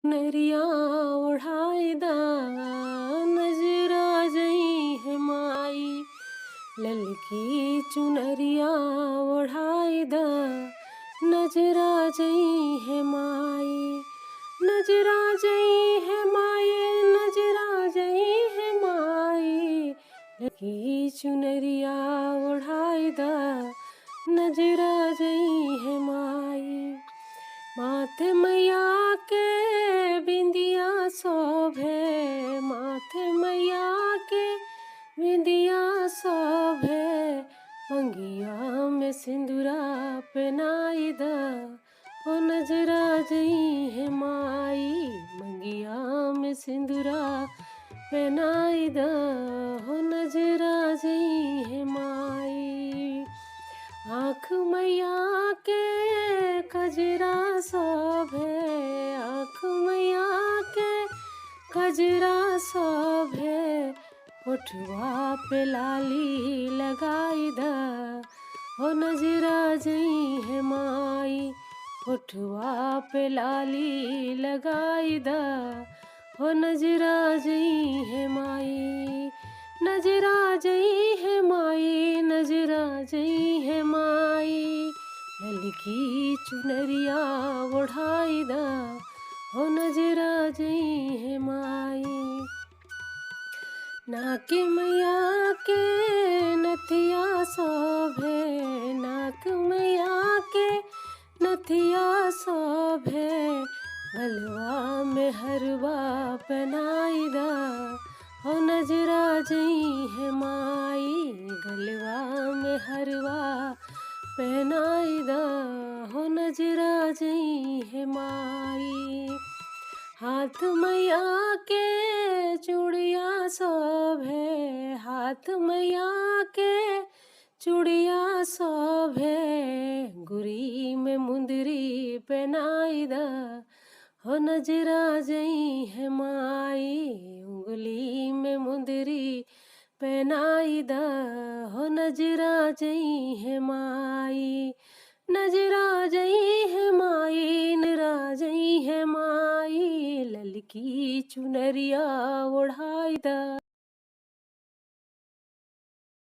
नरिया ओढ़ाई दा नजरा जई है माई। ललकी चुनरिया ओढ़ाई दा नजरा जई है माई। नजरा जई है माई, नजरा जई है माई। ललकी चुनरिया ओढ़ाई दा नजरा जई है माई। माथे मैया के बिंदिया शोभे, माथे मैया के बिंदिया शोभे। मंगिया में सिंदूरा पहनाई दा ओ नजरा जई है माई। मंगिया में सिंदूरा पहनाई दा हो नजरा जई है माई। आँख मैया के कजरा शोभे, आँख मैया के कजरा शोभे। होठवा पे लाली लगाई दा हो नजरा जई है माई। होठवा पे लाली लगाई दा हो नजरा जई है माई। नजरा जई है माई, नजरा जई है माई। ललकी चुनरिया ओढ़ाई दा हो नजरा जई है माई। नाक मैया के नथिया शोभे, नाक मैया के नथिया शोभे। गलवा में हरवा पहनाई दा हो नजरा जई है माई। गलवा में हरवा पहनाई दा हो नजरा जई है माई। हाथ मैया के चूड़िया शोभे, हाथ मैया के चूड़िया शोभे। गुरी में मुंदरी पहनाई दा हो नजरा जई है माई। उंगली में मुंदरी पहनाई दा हो नजरा जई है माई। नजरा जई है माई, नजरा जई है माई। ललकी चुनरिया ओढ़ाई दा।